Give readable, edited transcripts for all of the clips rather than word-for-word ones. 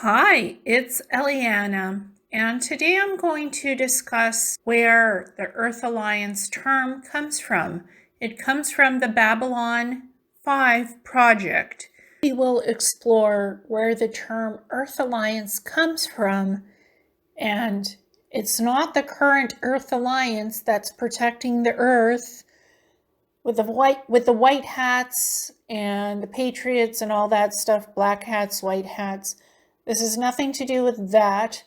Hi, it's Ileana, and today I'm going to discuss where the Earth Alliance term comes from. It comes from the Babylon 5 project. We will explore where the term Earth Alliance comes from, and it's not the current Earth Alliance that's protecting the Earth with the white hats and the patriots and all that stuff, black hats, white hats. This has nothing to do with that.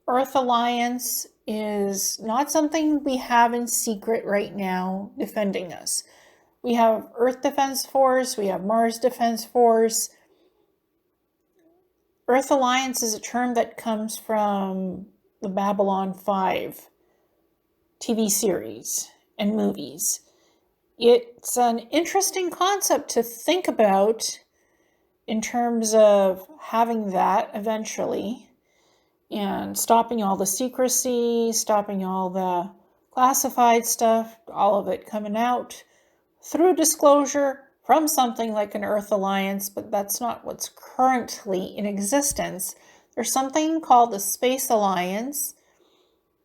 Earth Alliance is not something we have in secret right now defending us. We have Earth Defense Force, we have Mars Defense Force. Earth Alliance is a term that comes from the Babylon 5 TV series and movies. It's an interesting concept to think about in terms of having that eventually and stopping all the secrecy, stopping all the classified stuff, all of it coming out through disclosure from something like an Earth Alliance, but that's not what's currently in existence. There's something called the Space Alliance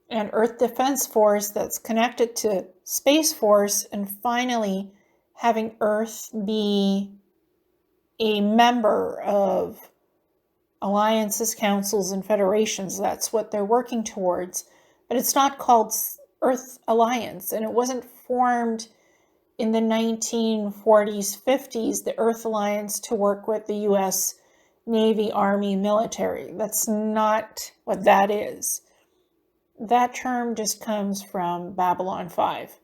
and Earth Defense Force that's connected to Space Force, and finally having Earth be a member of alliances, councils, and federations. That's what they're working towards. But it's not called Earth Alliance, and it wasn't formed in the 1940s, 50s, the Earth Alliance to work with the US Navy, Army, military. That's not what that is. That term just comes from Babylon 5.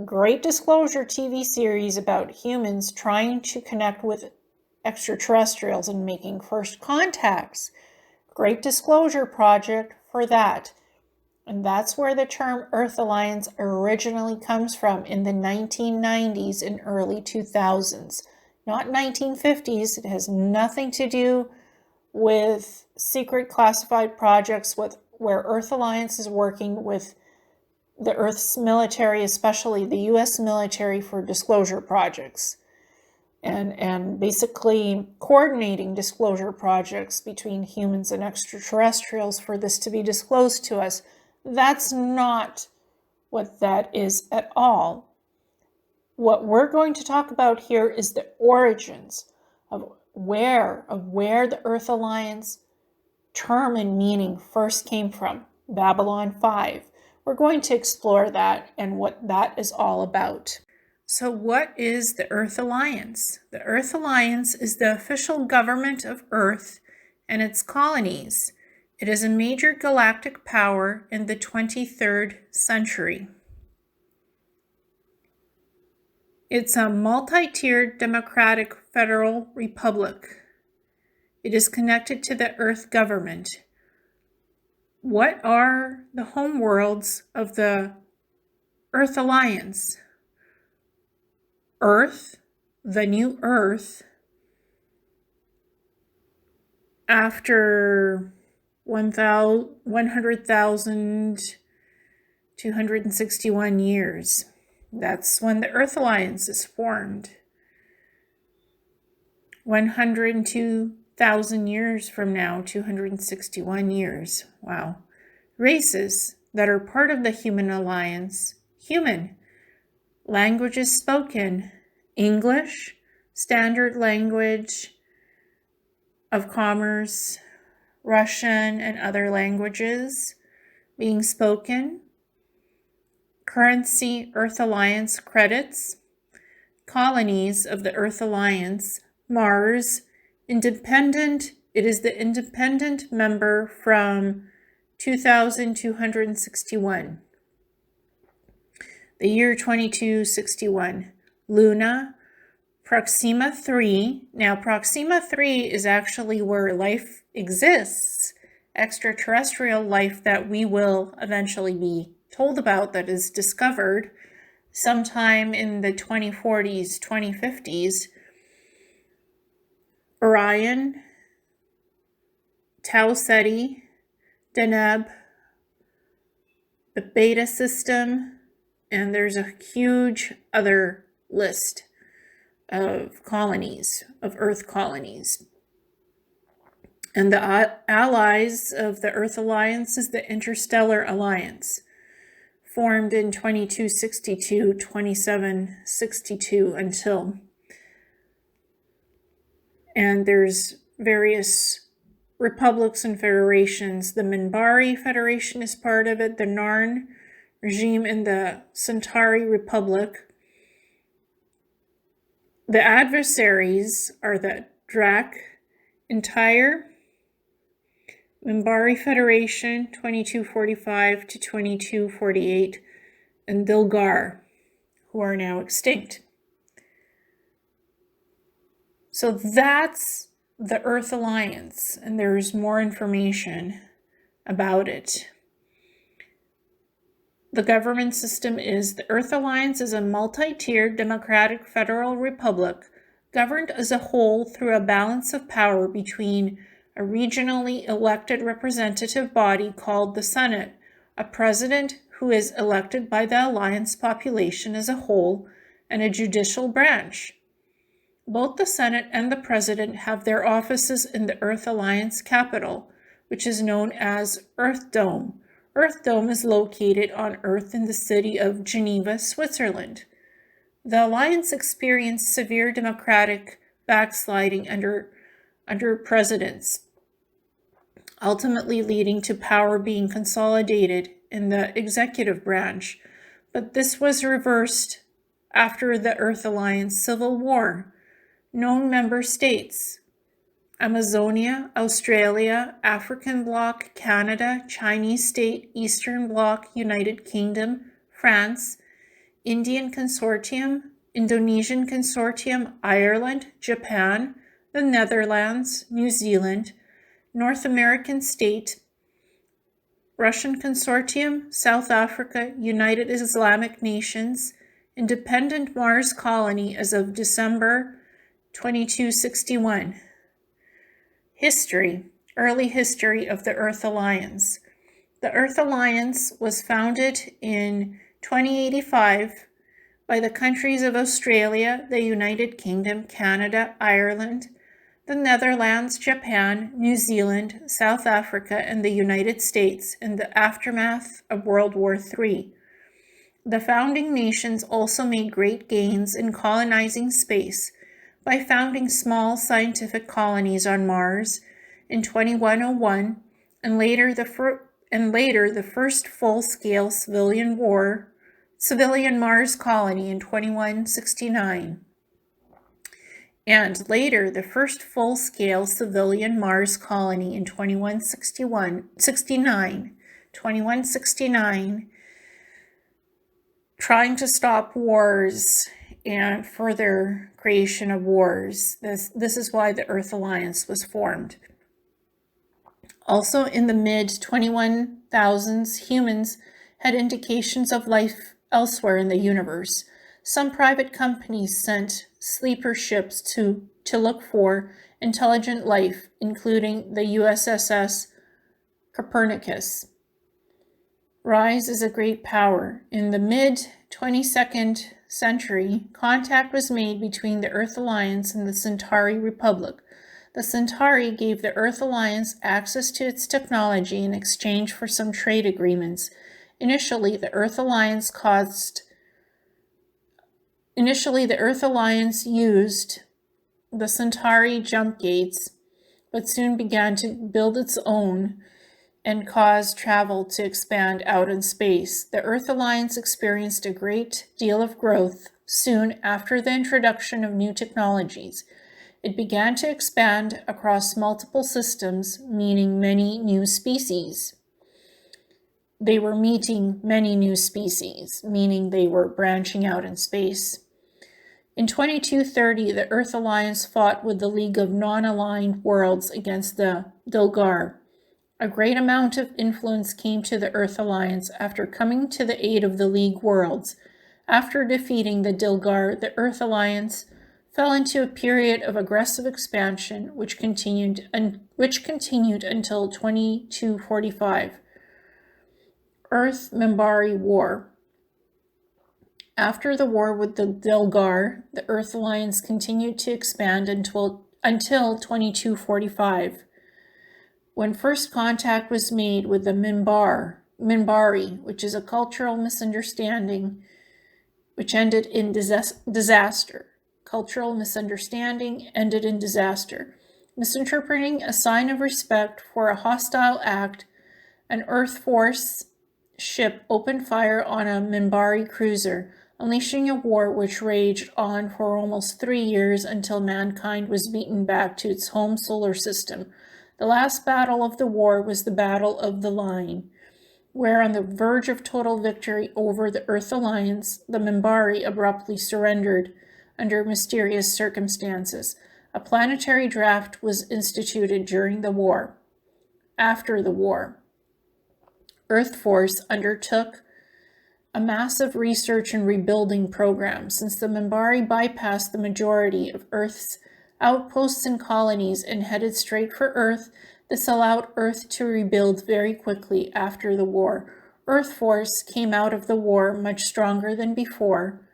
Great Disclosure TV series about humans trying to connect with extraterrestrials and making first contacts. Great Disclosure Project for that. And that's where the term Earth Alliance originally comes from in the 1990s and early 2000s. Not 1950s. It has nothing to do with secret classified projects where Earth Alliance is working with the Earth's military, especially the US military, for disclosure projects and basically coordinating disclosure projects between humans and extraterrestrials for this to be disclosed to us. That's not what that is at all. What we're going to talk about here is the origins of where the Earth Alliance term and meaning first came from, Babylon 5. We're going to explore that and what that is all about. So what is the Earth Alliance? The Earth Alliance is the official government of Earth and its colonies. It is a major galactic power in the 23rd century. It's a multi-tiered democratic federal republic. It is connected to the Earth government. What are the home worlds of the Earth Alliance? Earth, the new Earth, after 100,261 years. That's when the Earth Alliance is formed. 102,000 years from now, 261 years. Wow. Races that are part of the human alliance. Human. Languages spoken. English, standard language of commerce, Russian and other languages being spoken. Currency, Earth Alliance credits. Colonies of the Earth Alliance. Mars, independent. It is the independent member from 2,261. The year 2261. Luna, Proxima 3. Now, Proxima 3 is actually where life exists, extraterrestrial life that we will eventually be told about, that is discovered sometime in the 2040s, 2050s. Orion, Tau Ceti, Deneb, the Beta System, and there's a huge other list of colonies, of Earth colonies. And the allies of the Earth Alliance is the Interstellar Alliance, formed in 2262, 2762 until. And there's various republics and federations. The Minbari Federation is part of it, the Narn regime in the Centauri Republic. The adversaries are the Drak Entire, Minbari Federation, 2245 to 2248, and Dilgar, who are now extinct. So that's the Earth Alliance, and there's more information about it. The government system is the Earth Alliance is a multi-tiered democratic federal republic governed as a whole through a balance of power between a regionally elected representative body called the Senate, a president who is elected by the alliance population as a whole, and a judicial branch. Both the Senate and the President have their offices in the Earth Alliance capital, which is known as Earth Dome. Earth Dome is located on Earth in the city of Geneva, Switzerland. The Alliance experienced severe democratic backsliding under presidents, ultimately leading to power being consolidated in the executive branch. But this was reversed after the Earth Alliance Civil War. Known member states: Amazonia, Australia, African Bloc, Canada, Chinese State, Eastern Bloc, United Kingdom, France, Indian Consortium, Indonesian Consortium, Ireland, Japan, the Netherlands, New Zealand, North American State, Russian Consortium, South Africa, United Islamic Nations, Independent Mars Colony as of December 2261. History. Early history of the Earth Alliance. The Earth Alliance was founded in 2085 by the countries of Australia, the United Kingdom, Canada, Ireland, the Netherlands, Japan, New Zealand, South Africa, and the United States in the aftermath of World War III. The founding nations also made great gains in colonizing space by founding small scientific colonies on Mars in 2101, and later the first full-scale civilian Mars colony in 2169. And later the first full-scale civilian Mars colony in 2169, trying to stop wars and further creation of wars. This is why the Earth Alliance was formed. Also in the mid-21,000s, humans had indications of life elsewhere in the universe. Some private companies sent sleeper ships to look for intelligent life, including the USS Copernicus. Rise is a great power. In the mid-22nd century, contact was made between the Earth Alliance and the Centauri Republic. The Centauri gave the Earth Alliance access to its technology in exchange for some trade agreements. Initially, the Earth Alliance used the Centauri jump gates, but soon began to build its own and caused travel to expand out in space. The Earth Alliance experienced a great deal of growth soon after the introduction of new technologies. It began to expand across multiple systems, meeting many new species. They were meeting many new species, meaning they were branching out in space. In 2230, the Earth Alliance fought with the League of Non-Aligned Worlds against the Dilgar. A great amount of influence came to the Earth Alliance after coming to the aid of the League worlds. After defeating the Dilgar, the Earth Alliance fell into a period of aggressive expansion, which continued until 2245. Earth-Minbari War. After the war with the Dilgar, the Earth Alliance continued to expand until 2245. when first contact was made with the Minbari, which is a cultural misunderstanding which ended in disaster. Cultural misunderstanding ended in disaster. Misinterpreting a sign of respect for a hostile act, an Earthforce ship opened fire on a Minbari cruiser, unleashing a war which raged on for almost 3 years until mankind was beaten back to its home solar system. The last battle of the war was the Battle of the Line, where on the verge of total victory over the Earth Alliance, the Minbari abruptly surrendered under mysterious circumstances. A planetary draft was instituted during the war. After the war, Earthforce undertook a massive research and rebuilding program. Since the Minbari bypassed the majority of Earth's outposts and colonies and headed straight for Earth, this allowed Earth to rebuild very quickly after the war. Earthforce came out of the war much stronger than before.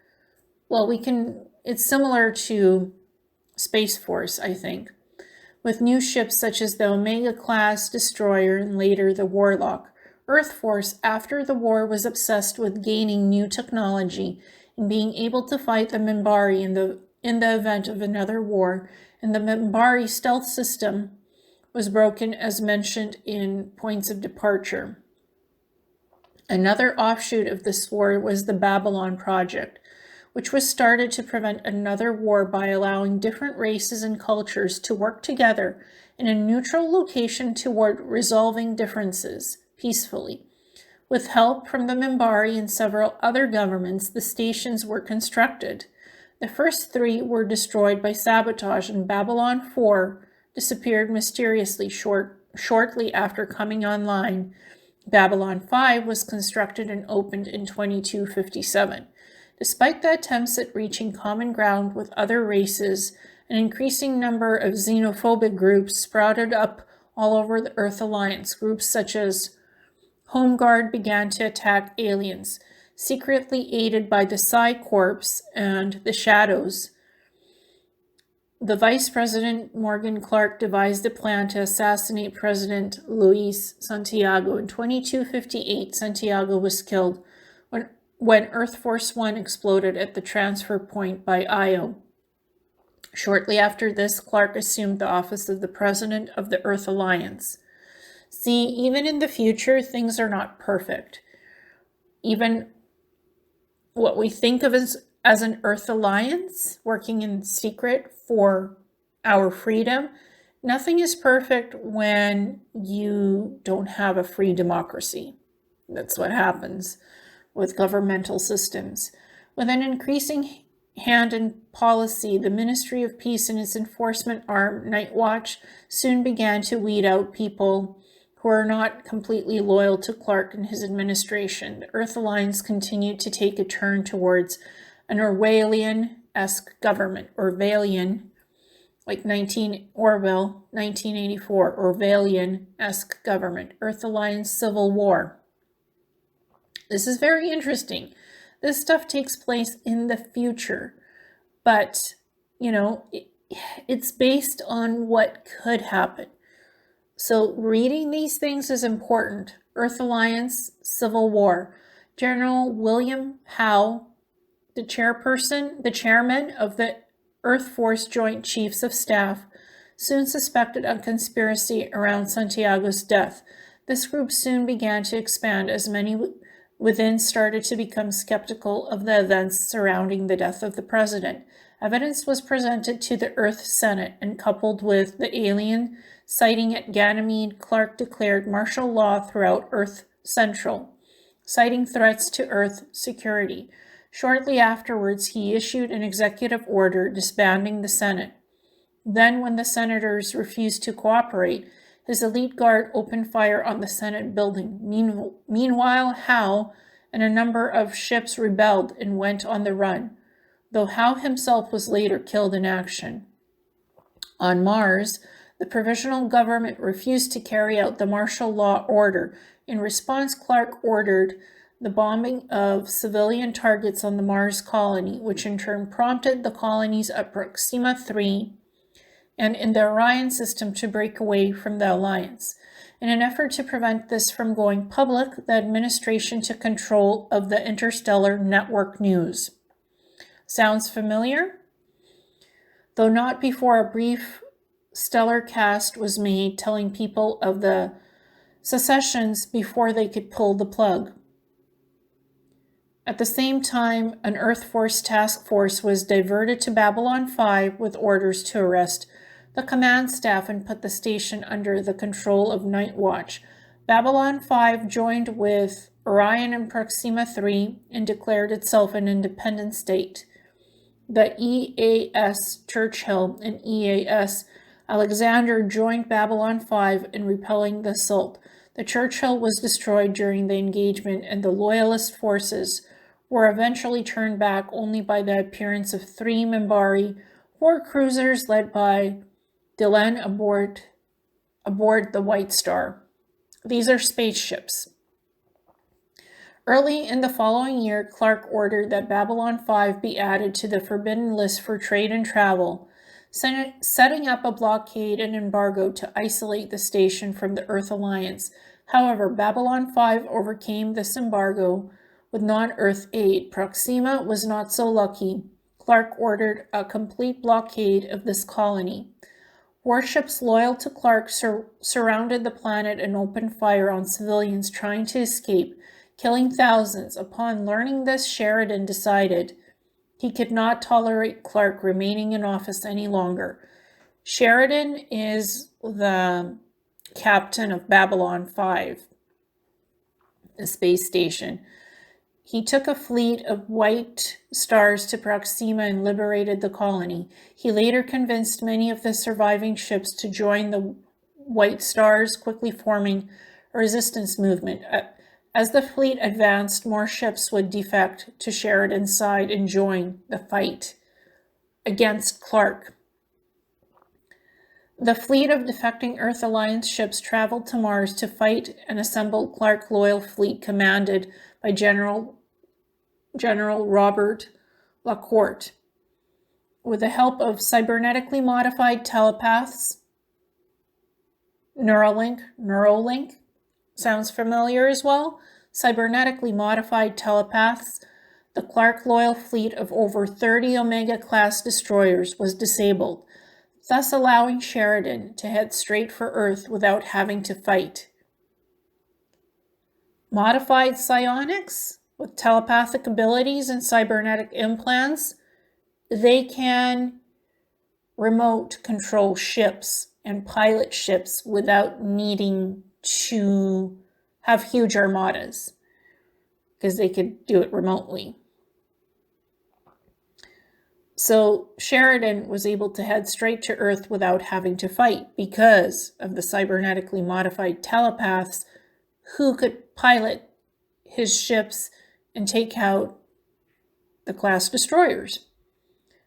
Well, it's similar to Space Force, I think, with new ships such as the Omega-class destroyer and later the Warlock. Earthforce, after the war, was obsessed with gaining new technology and being able to fight the Minbari in the event of another war, and the Minbari stealth system was broken as mentioned in Points of Departure. Another offshoot of this war was the Babylon Project, which was started to prevent another war by allowing different races and cultures to work together in a neutral location toward resolving differences peacefully. With help from the Minbari and several other governments, the stations were constructed. The first 3 were destroyed by sabotage, and Babylon 4 disappeared mysteriously shortly after coming online. Babylon 5 was constructed and opened in 2257. Despite the attempts at reaching common ground with other races, an increasing number of xenophobic groups sprouted up all over the Earth Alliance. Groups such as Home Guard began to attack aliens, secretly aided by the Psi Corps and the Shadows. The Vice President Morgan Clark devised a plan to assassinate President Luis Santiago. In 2258, Santiago was killed when Earthforce 1 exploded at the transfer point by Io. Shortly after this, Clark assumed the office of the President of the Earth Alliance. See, even in the future, things are not perfect. Even what we think of as an Earth Alliance, working in secret for our freedom, nothing is perfect when you don't have a free democracy. That's what happens with governmental systems. With an increasing hand in policy, the Ministry of Peace and its enforcement arm, Night Watch, soon began to weed out people who are not completely loyal to Clark and his administration. The Earth Alliance continued to take a turn towards an Orwellian-esque government, Orwellian, like Orwell, 1984, Orwellian-esque government, Earth Alliance Civil War. This is very interesting. This stuff takes place in the future, but, it's based on what could happen. So reading these things is important. Earth Alliance, Civil War. General William Howe, the chairman of the Earthforce Joint Chiefs of Staff, soon suspected a conspiracy around Santiago's death. This group soon began to expand as many within started to become skeptical of the events surrounding the death of the president. Evidence was presented to the Earth Senate, and coupled with the alien sighting at Ganymede, Clark declared martial law throughout Earth Central, citing threats to Earth security. Shortly afterwards, he issued an executive order disbanding the Senate. Then, when the senators refused to cooperate, his elite guard opened fire on the Senate building. Meanwhile, Howe and a number of ships rebelled and went on the run, though Howe himself was later killed in action. On Mars, the provisional government refused to carry out the martial law order. In response, Clark ordered the bombing of civilian targets on the Mars colony, which in turn prompted the colonies at Proxima 3 and in the Orion system to break away from the alliance. In an effort to prevent this from going public, the administration took control of the interstellar network news. Sounds familiar? Though not before a brief stellar cast was made telling people of the secessions before they could pull the plug. At the same time, an Earthforce task force was diverted to Babylon 5 with orders to arrest the command staff and put the station under the control of Night Watch. Babylon 5 joined with Orion and Proxima 3 and declared itself an independent state. The EAS Churchill and EAS Alexander joined Babylon 5 in repelling the assault. The Churchill was destroyed during the engagement, and the Loyalist forces were eventually turned back only by the appearance of 3 Minbari war cruisers led by Delenn aboard the White Star. These are spaceships. Early in the following year, Clark ordered that Babylon 5 be added to the forbidden list for trade and travel, setting up a blockade and embargo to isolate the station from the Earth Alliance. However, Babylon 5 overcame this embargo with non-Earth aid. Proxima was not so lucky. Clark ordered a complete blockade of this colony. Warships loyal to Clark surrounded the planet and opened fire on civilians trying to escape, killing thousands. Upon learning this, Sheridan decided he could not tolerate Clark remaining in office any longer. Sheridan is the captain of Babylon 5, the space station. He took a fleet of white stars to Proxima and liberated the colony. He later convinced many of the surviving ships to join the white stars, quickly forming a resistance movement. As the fleet advanced, more ships would defect to Sheridan's side and join the fight against Clark. The fleet of defecting Earth Alliance ships traveled to Mars to fight and assembled Clark loyal fleet commanded by General Robert LaCourte. With the help of cybernetically modified telepaths, Neuralink, sounds familiar as well? Cybernetically modified telepaths, the Clark loyal fleet of over 30 Omega-class destroyers was disabled, thus allowing Sheridan to head straight for Earth without having to fight. Modified psionics with telepathic abilities and cybernetic implants, they can remote control ships and pilot ships without needing to have huge armadas because they could do it remotely. So Sheridan was able to head straight to Earth without having to fight because of the cybernetically modified telepaths who could pilot his ships and take out the class destroyers.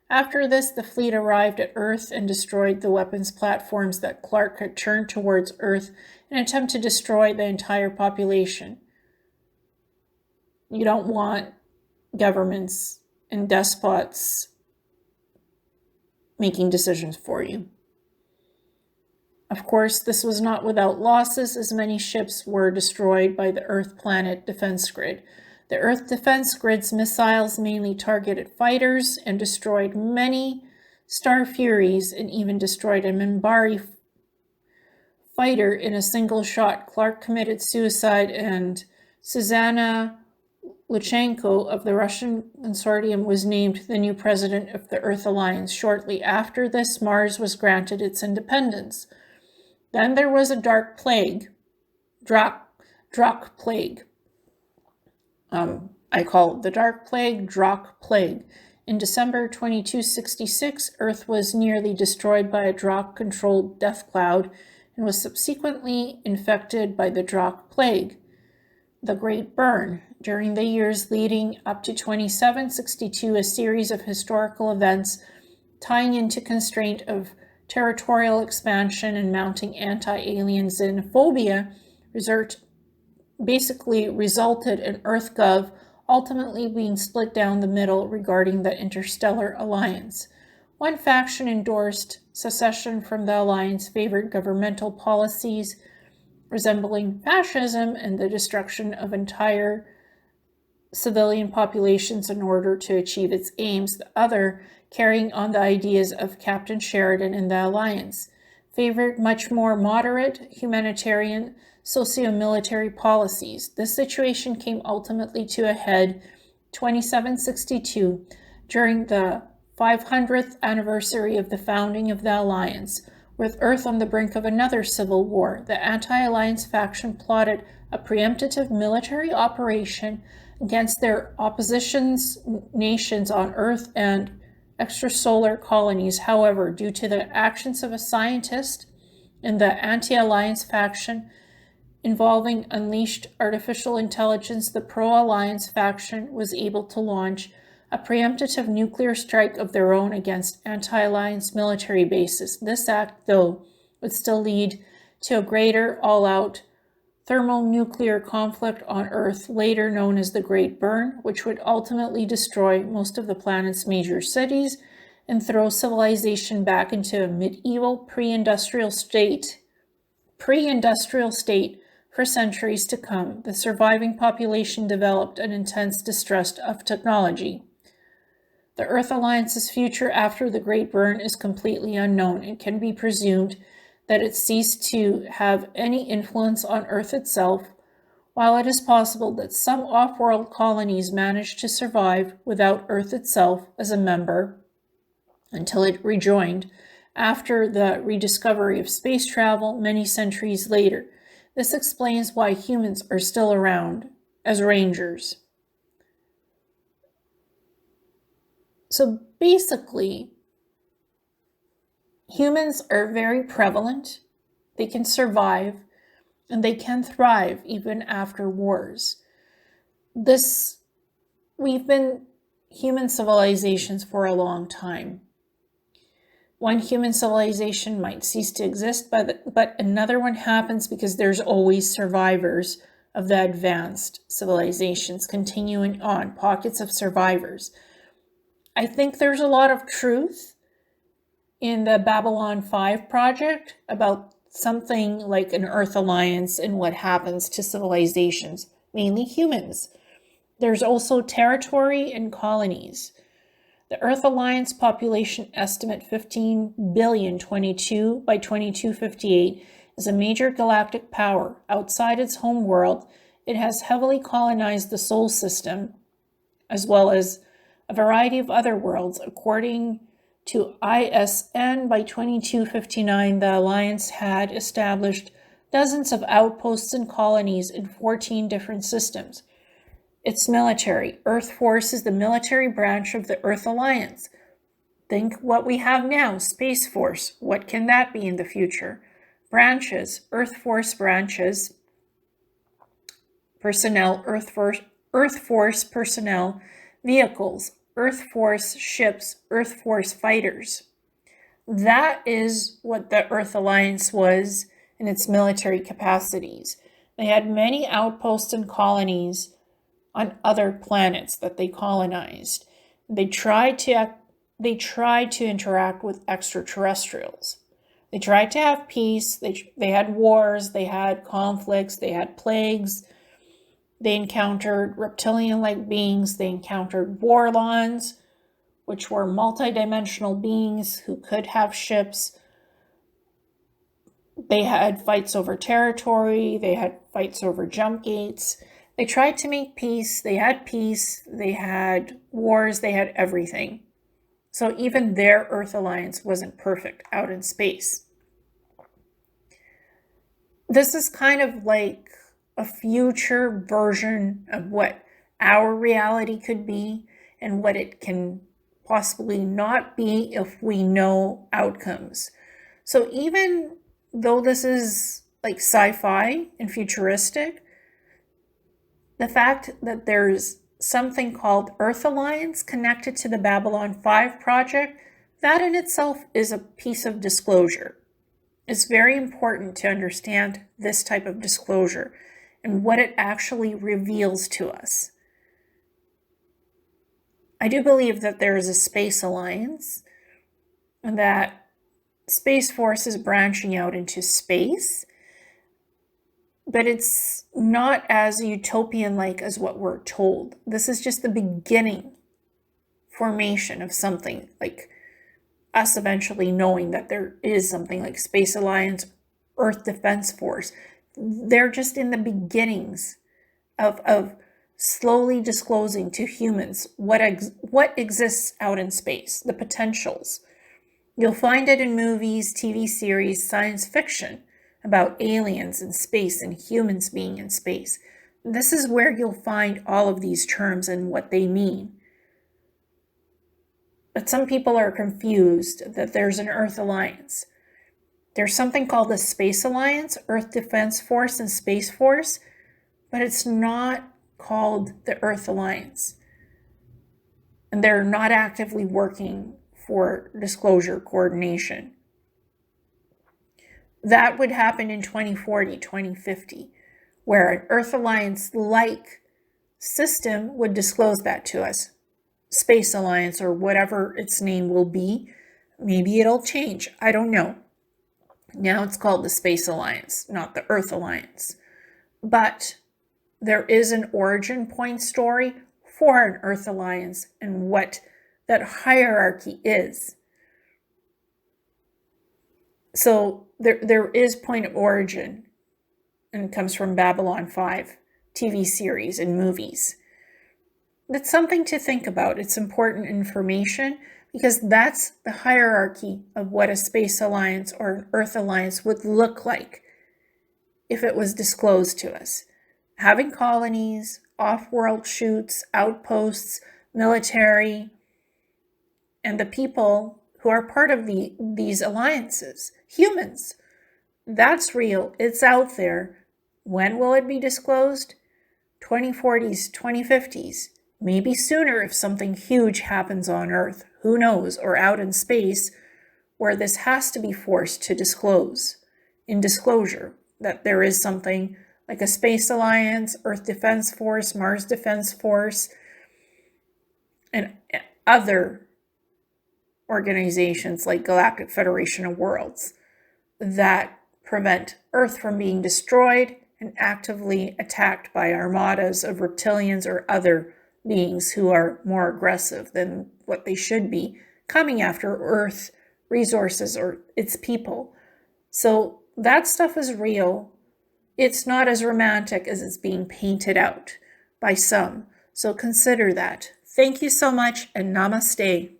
After this, the fleet arrived at Earth and destroyed the weapons platforms that Clark had turned towards Earth in an attempt to destroy the entire population. You don't want governments and despots making decisions for you. Of course, this was not without losses, as many ships were destroyed by the Earth planet defense grid. The Earth defense grid's missiles mainly targeted fighters and destroyed many Star Furies and even destroyed a Minbari fighter in a single shot. Clark committed suicide, and Susanna Lutsenko of the Russian consortium was named the new president of the Earth Alliance. Shortly after this, Mars was granted its independence. Then there was a dark plague, Drak plague. I call it the Dark Plague, Drak Plague. In December 2266, Earth was nearly destroyed by a Drak-controlled death cloud and was subsequently infected by the Drak Plague, the Great Burn. During the years leading up to 2762, a series of historical events tying into constraint of territorial expansion and mounting anti-alien xenophobia basically resulted in EarthGov ultimately being split down the middle regarding the interstellar alliance. One faction endorsed secession from the alliance, favored governmental policies resembling fascism and the destruction of entire civilian populations in order to achieve its aims. The other, carrying on the ideas of Captain Sheridan and the alliance, favored much more moderate humanitarian socio-military policies. This situation came ultimately to a head 2762 during the 500th anniversary of the founding of the alliance. With Earth on the brink of another civil war, the anti-alliance faction plotted a preemptive military operation against their opposition's nations on Earth and extrasolar colonies. However, due to the actions of a scientist in the anti-alliance faction involving unleashed artificial intelligence, the pro-alliance faction was able to launch a preemptive nuclear strike of their own against anti-alliance military bases. This act, though, would still lead to a greater all-out thermonuclear conflict on Earth, later known as the Great Burn, which would ultimately destroy most of the planet's major cities and throw civilization back into a medieval pre-industrial state for centuries to come. The surviving population developed an intense distrust of technology. The Earth Alliance's future after the Great Burn is completely unknown. It can be presumed that it ceased to have any influence on Earth itself, while it is possible that some off-world colonies managed to survive without Earth itself as a member until it rejoined after the rediscovery of space travel many centuries later. This explains why humans are still around as rangers. So basically, humans are very prevalent, they can survive, and they can thrive even after wars. We've been human civilizations for a long time. One human civilization might cease to exist, but another one happens because there's always survivors of the advanced civilizations continuing on, pockets of survivors. I think there's a lot of truth in the Babylon 5 project about something like an Earth Alliance and what happens to civilizations, mainly humans. There's also territory and colonies. The Earth Alliance population estimate 15 billion 22 by 2258 is a major galactic power. Outside its home world, it has heavily colonized the Sol system, as well as a variety of other worlds. According to ISN, by 2259, the Alliance had established dozens of outposts and colonies in 14 different systems. Its military. Earthforce is the military branch of the Earth Alliance. Think what we have now, Space Force. What can that be in the future? Branches. Earthforce branches. Personnel. Earthforce personnel. Vehicles. Earthforce ships. Earthforce fighters. That is what the Earth Alliance was in its military capacities. They had many outposts and colonies on other planets that they colonized. They tried to interact with extraterrestrials. They tried to have peace. They had wars. They had conflicts. They had plagues. They encountered reptilian-like beings. They encountered Warlons, which were multidimensional beings who could have ships. They had fights over territory. They had fights over jump gates. They tried to make peace. They had peace. They had wars. They had everything. So even their Earth Alliance wasn't perfect out in space. This is kind of like a future version of what our reality could be and what it can possibly not be if we know outcomes. So even though this is like sci-fi and futuristic, the fact that there's something called Earth Alliance connected to the Babylon 5 project, that in itself is a piece of disclosure. It's very important to understand this type of disclosure and what it actually reveals to us. I do believe that there is a space alliance, that Space Force is branching out into space, but it's not as utopian-like as what we're told. This is just the beginning formation of something, like us eventually knowing that there is something like Space Alliance, Earth Defense Force. They're just in the beginnings of slowly disclosing to humans what exists out in space, the potentials. You'll find it in movies, TV series, science fiction about aliens in space and humans being in space. This is where you'll find all of these terms and what they mean. But some people are confused that there's an Earth Alliance. There's something called the Space Alliance, Earth Defense Force and Space Force, but it's not called the Earth Alliance. And they're not actively working for disclosure coordination. That would happen in 2040, 2050, where an Earth Alliance-like system would disclose that to us. Space Alliance, or whatever its name will be. Maybe it'll change. I don't know. Now it's called the Space Alliance, not the Earth Alliance. But there is an origin point story for an Earth Alliance and what that hierarchy is. So there is point of origin, and it comes from Babylon 5 TV series and movies. That's something to think about. It's important information because that's the hierarchy of what a Space Alliance or an Earth Alliance would look like if it was disclosed to us. Having colonies, off-world shoots, outposts, military, and the people who are part of these alliances, humans. That's real. It's out there. When will it be disclosed? 2040s, 2050s. Maybe sooner if something huge happens on Earth, who knows, or out in space, where this has to be forced to disclose, in disclosure, that there is something like a Space Alliance, Earth Defense Force, Mars Defense Force, and other organizations like Galactic Federation of Worlds that prevent Earth from being destroyed and actively attacked by armadas of reptilians or other beings who are more aggressive than what they should be, coming after Earth resources or its people. So that stuff is real. It's not as romantic as it's being painted out by some. So consider that. Thank you so much, and namaste.